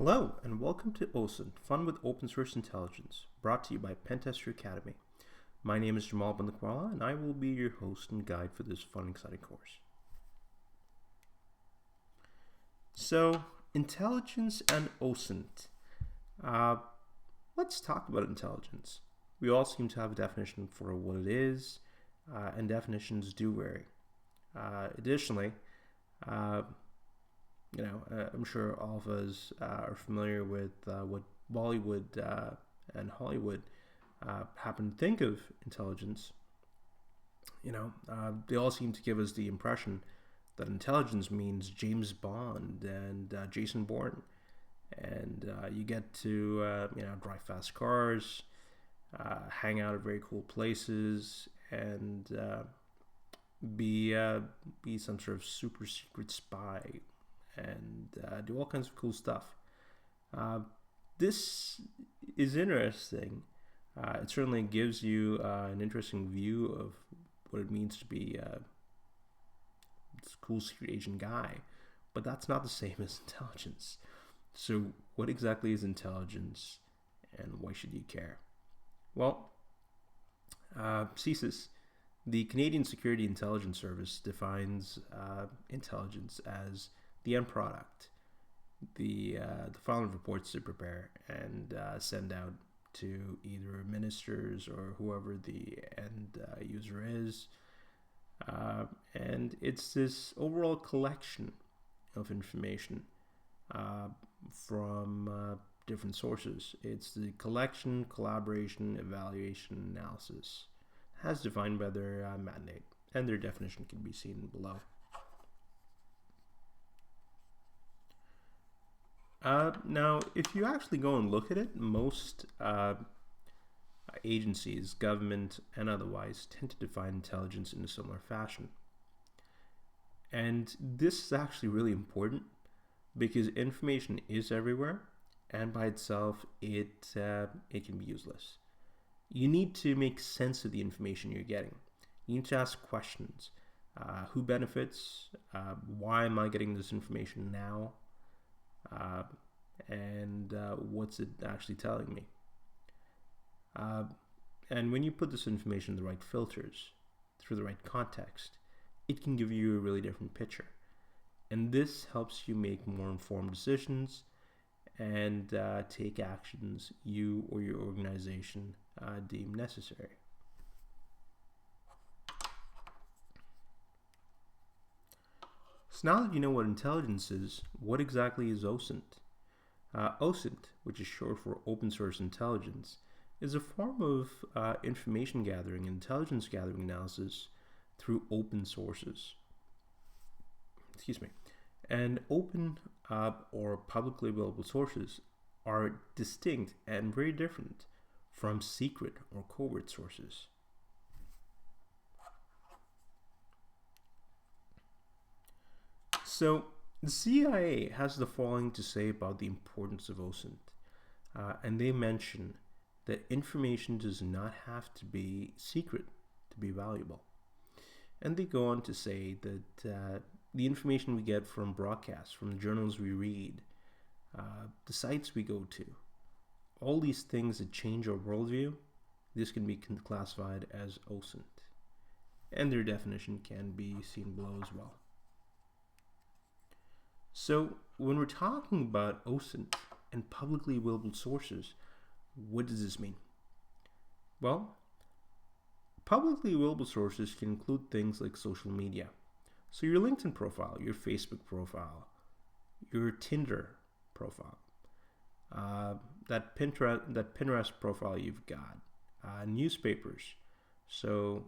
Hello, and welcome to OSINT, Fun with Open Source Intelligence, brought to you by Pentester Academy. My name is Jamal Bandakwala, and I will be your host and guide for this fun, exciting course. So, intelligence and OSINT. Let's talk about intelligence. We all seem to have a definition for what it is, and definitions do vary. Additionally, I'm sure all of us are familiar with what Bollywood and Hollywood happen to think of intelligence. They all seem to give us the impression that intelligence means James Bond and Jason Bourne, and you get to drive fast cars, hang out at very cool places, and be some sort of super secret spy and do all kinds of cool stuff. This is interesting. It certainly gives you an interesting view of what it means to be this cool secret agent guy, but that's not the same as intelligence. So what exactly is intelligence, and why should you care? Well, CSIS, the Canadian Security Intelligence Service, defines intelligence as the end product, the final reports to prepare and send out to either ministers or whoever the end user is. And it's this overall collection of information from different sources. It's the collection, collaboration, evaluation, analysis, as defined by their mandate, and their definition can be seen below. Now, if you actually go and look at it, most agencies, government and otherwise, tend to define intelligence in a similar fashion. And this is actually really important because information is everywhere, and by itself, it can be useless. You need to make sense of the information you're getting. You need to ask questions. Who benefits? Why am I getting this information now? And what's it actually telling me? And when you put this information in the right filters, through the right context, it can give you a really different picture. And this helps you make more informed decisions and take actions you or your organization deem necessary. So now that you know what intelligence is, what exactly is OSINT? OSINT, which is short for Open Source Intelligence, is a form of information gathering and intelligence gathering analysis through open sources. And open or publicly available sources are distinct and very different from secret or covert sources. So the CIA has the following to say about the importance of OSINT, and they mention that information does not have to be secret to be valuable. And they go on to say that the information we get from broadcasts, from the journals we read, the sites we go to, all these things that change our worldview, this can be classified as OSINT. And their definition can be seen below as well. So when we're talking about OSINT and publicly available sources, what does this mean? Well, publicly available sources can include things like social media. So your LinkedIn profile, your Facebook profile, your Tinder profile, that Pinterest profile you've got, newspapers. So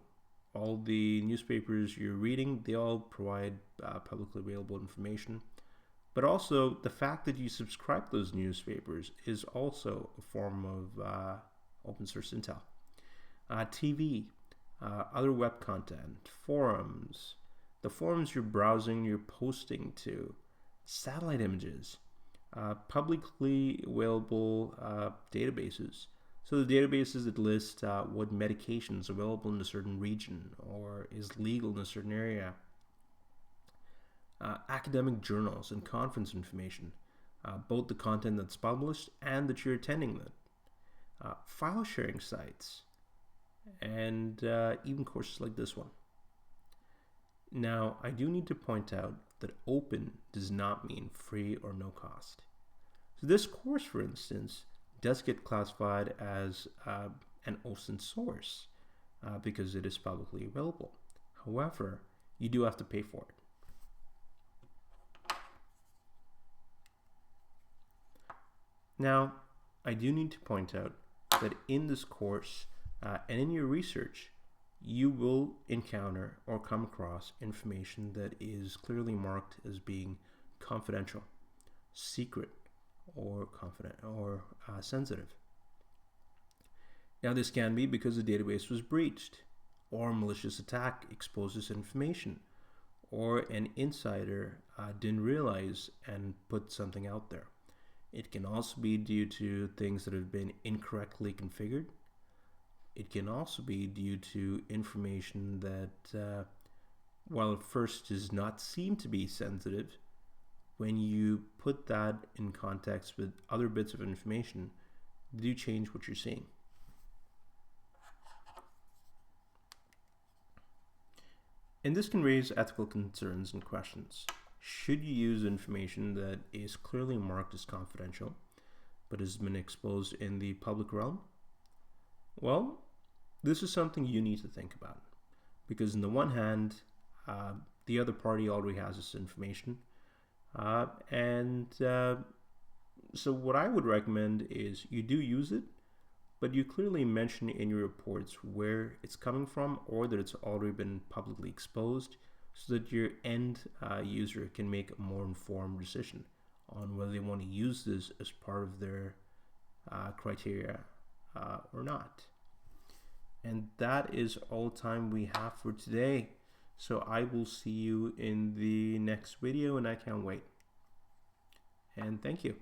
all the newspapers you're reading, they all provide publicly available information. But also, the fact that you subscribe to those newspapers is also a form of open source intel. TV, other web content, forums, the forums you're browsing, you're posting to, satellite images, publicly available databases. So the databases that list what medications are available in a certain region or is legal in a certain area. Academic journals and conference information, both the content that's published and that you're attending that. File sharing sites, and even courses like this one. Now, I do need to point out that open does not mean free or no cost. So this course, for instance, does get classified as an OSINT source because it is publicly available. However, you do have to pay for it. Now, I do need to point out that in this course and in your research, you will encounter or come across information that is clearly marked as being confidential, secret, or sensitive. Now, this can be because the database was breached, or a malicious attack exposes information, or an insider didn't realize and put something out there. It can also be due to things that have been incorrectly configured. It can also be due to information that, while at first does not seem to be sensitive, when you put that in context with other bits of information, they do change what you're seeing. And this can raise ethical concerns and questions. Should you use information that is clearly marked as confidential, but has been exposed in the public realm? Well, this is something you need to think about, because on the one hand, the other party already has this information, so what I would recommend is you do use it, but you clearly mention in your reports where it's coming from or that it's already been publicly exposed, so that your end user can make a more informed decision on whether they want to use this as part of their criteria or not. And that is all the time we have for today. So I will see you in the next video, and I can't wait. And thank you.